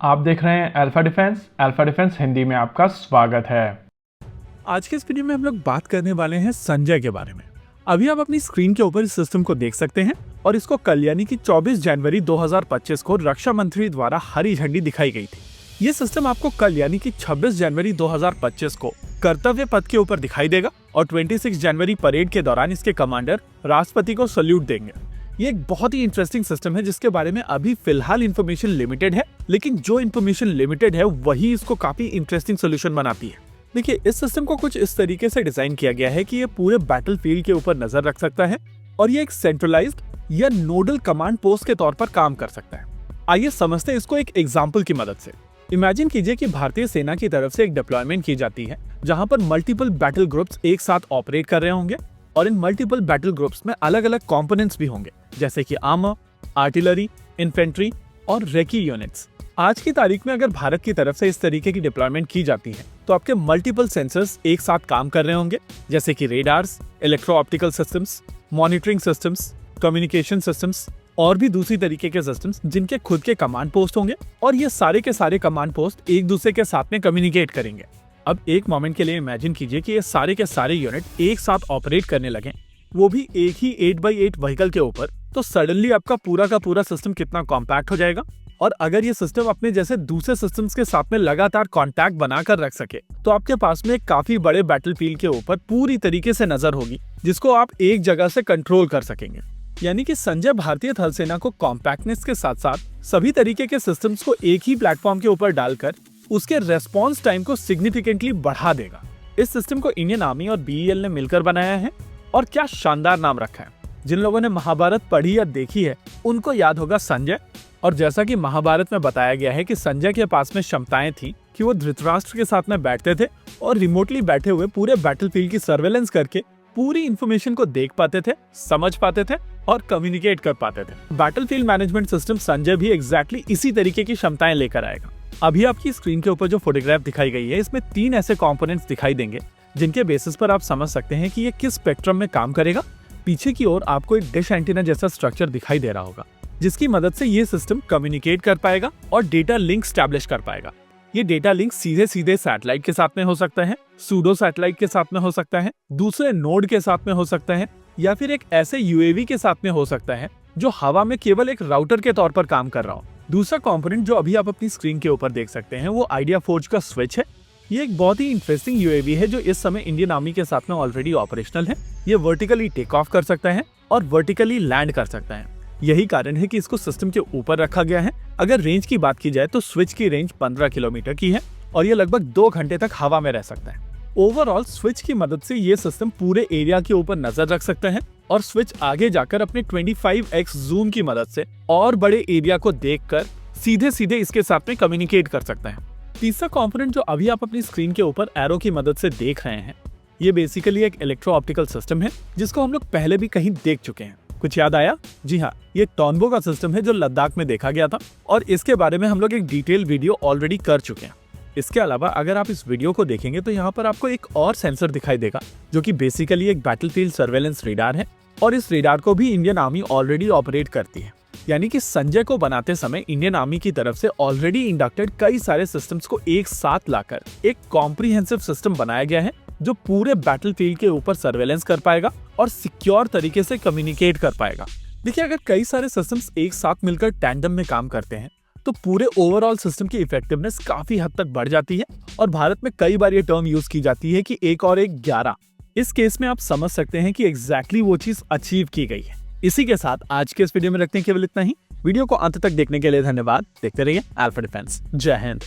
आप देख रहे हैं अल्फा डिफेंस हिंदी में आपका स्वागत है। आज के इस वीडियो में हम लोग बात करने वाले हैं संजय के बारे में। अभी आप अपनी स्क्रीन के ऊपर इस सिस्टम को देख सकते हैं और इसको कल यानी कि 24 जनवरी 2025 को रक्षा मंत्री द्वारा हरी झंडी दिखाई गई थी। ये सिस्टम आपको कल यानी कि 26 जनवरी 2025 को कर्तव्य पथ के ऊपर दिखाई देगा और 26 जनवरी परेड के दौरान इसके कमांडर राष्ट्रपति को सल्यूट देंगे। ये एक बहुत ही इंटरेस्टिंग सिस्टम है जिसके बारे में अभी फिलहाल इंफॉर्मेशन लिमिटेड है, लेकिन जो इंफॉर्मेशन लिमिटेड है वही इसको काफी इंटरेस्टिंग सोल्यूशन बनाती है। देखिए, इस सिस्टम को कुछ इस तरीके से डिजाइन किया गया है कि ये पूरे बैटलफील्ड के ऊपर नजर रख सकता है और ये एक सेंट्रलाइज्ड या नोडल कमांड पोस्ट के तौर पर काम कर सकता है। आइए समझते हैं इसको एक एग्जाम्पल की मदद से। इमेजिन कीजिए कि भारतीय सेना की तरफ से एक डिप्लॉयमेंट की जाती है जहां पर मल्टीपल बैटल ग्रुप्स एक साथ ऑपरेट कर रहे होंगे और इन मल्टीपल बैटल ग्रुप्स में अलग अलग कंपोनेंट्स भी होंगे, जैसे कि आर्मर, आर्टिलरी, इन्फेंट्री और रेकी यूनिट्स। आज की तारीख में अगर भारत की तरफ से इस तरीके की डिप्लॉयमेंट की जाती है तो आपके मल्टीपल सेंसर्स एक साथ काम कर रहे होंगे, जैसे कि radars, electro optical systems, monitoring systems, communication systems और भी दूसरी तरीके के सिस्टम्स जिनके खुद के कमांड पोस्ट होंगे और ये सारे के सारे कमांड पोस्ट एक दूसरे के साथ में कम्युनिकेट करेंगे। अब एक मोमेंट के लिए इमेजिन कीजिए कि ये सारे के सारे यूनिट एक साथ ऑपरेट करने लगे, वो भी एक ही 8x8 व्हीकल के ऊपर, तो सडनली आपका पूरा का पूरा सिस्टम कितना कॉम्पैक्ट हो जाएगा। और अगर ये सिस्टम अपने जैसे दूसरे सिस्टम्स के साथ में लगातार कांटेक्ट बनाकर रख सके तो आपके पास में एक काफी बड़े बैटलफील्ड के ऊपर पूरी तरीके से नजर होगी जिसको आप एक जगह से कंट्रोल कर सकेंगे। यानी कि संजय भारतीय थल सेना को कॉम्पैक्टनेस के साथ साथ सभी तरीके के सिस्टम्स को एक ही प्लेटफॉर्म के ऊपर डालकर उसके रेस्पॉन्स टाइम को सिग्निफिकेंटली बढ़ा देगा। इस सिस्टम को इंडियन आर्मी और बीईएल ने मिलकर बनाया है और क्या शानदार नाम रखा है। जिन लोगों ने महाभारत पढ़ी या देखी है उनको याद होगा संजय। और जैसा कि महाभारत में बताया गया है कि संजय के पास में क्षमताएं थी कि वो धृतराष्ट्र के साथ में बैठते थे और रिमोटली बैठे हुए पूरे बैटलफील्ड की सर्वेलेंस करके पूरी इंफॉर्मेशन को देख पाते थे, समझ पाते थे और कम्युनिकेट कर पाते थे। बैटलफील्ड मैनेजमेंट सिस्टम संजय भी एग्जैक्टली इसी तरीके की क्षमताएं लेकर आएगा। अभी आपकी स्क्रीन के ऊपर जो फोटोग्राफ दिखाई गई है इसमें 3 ऐसे कंपोनेंट्स दिखाई देंगे जिनके बेसिस पर आप समझ सकते हैं कि ये किस स्पेक्ट्रम में काम करेगा। पीछे की ओर आपको एक डिश एंटीना जैसा स्ट्रक्चर दिखाई दे रहा होगा जिसकी मदद से ये सिस्टम कम्युनिकेट कर पाएगा और डेटा लिंक स्टैब्लिश कर पाएगा। ये डेटा लिंक सीधे सीधे सैटेलाइट के साथ में हो सकता है, सूडो सैटेलाइट के साथ में हो सकता है, दूसरे नोड के साथ में हो सकता है या फिर एक ऐसे यूएवी के साथ में हो सकता है जो हवा में केवल एक राउटर के तौर पर काम कर रहा हो। दूसरा कंपोनेंट जो अभी आप अपनी स्क्रीन के ऊपर देख सकते हैं वो आइडिया फोर्ज का स्विच है। ये एक बहुत ही इंटरेस्टिंग यूएवी है जो इस समय इंडियन आर्मी के साथ में ऑलरेडी ऑपरेशनल है। ये वर्टिकली टेक ऑफ कर सकता है और वर्टिकली लैंड कर सकता है। यही कारण है कि इसको सिस्टम के ऊपर रखा गया है। अगर रेंज की बात की जाए तो स्विच की रेंज 15 किलोमीटर की है और ये लगभग 2 घंटे तक हवा में रह सकता है। ओवरऑल स्विच की मदद से ये सिस्टम पूरे एरिया के ऊपर नजर रख सकता है और स्विच आगे जाकर अपने 25x जूम की मदद से और बड़े एरिया को देखकर सीधे सीधे इसके साथ में कम्युनिकेट कर सकता है। तीसरा कंपोनेंट जो अभी आप अपनी स्क्रीन के ऊपर एरो की मदद से देख रहे हैं ये बेसिकली एक इलेक्ट्रो ऑप्टिकल सिस्टम है जिसको हम लोग पहले भी कहीं देख चुके हैं। कुछ याद आया? जी हाँ, ये टॉनबो का सिस्टम है जो लद्दाख में देखा गया था और इसके बारे में हम लोग एक डिटेल वीडियो ऑलरेडी कर चुके हैं। इसके अलावा अगर आप इस वीडियो को देखेंगे तो यहाँ पर आपको एक और सेंसर दिखाई देगा जो कि बेसिकली एक बैटलफील्ड सर्वेलेंस रेडार है और इस रेडार को भी इंडियन आर्मी ऑलरेडी ऑपरेट करती है। यानी कि संजय को बनाते समय इंडियन आर्मी की तरफ से ऑलरेडी इंडक्टेड कई सारे सिस्टम्स को एक साथ लाकर एक कॉम्प्रिहेंसिव सिस्टम बनाया गया है जो पूरे बैटलफील्ड के ऊपर सर्वेलेंस कर पाएगा और सिक्योर तरीके से कम्युनिकेट कर पाएगा। देखिए, अगर कई सारे सिस्टम्स एक साथ मिलकर टैंडम में काम करते हैं तो पूरे ओवरऑल सिस्टम की इफेक्टिवनेस काफी हद तक बढ़ जाती है और भारत में कई बार ये टर्म यूज की जाती है कि 1 और 1 11। इस केस में आप समझ सकते हैं कि एग्जैक्टली वो चीज अचीव की गई है। इसी के साथ आज के इस वीडियो में रखते हैं केवल इतना ही। वीडियो को अंत तक देखने के लिए धन्यवाद। देखते रहिए अल्फा डिफेंस। जय हिंद।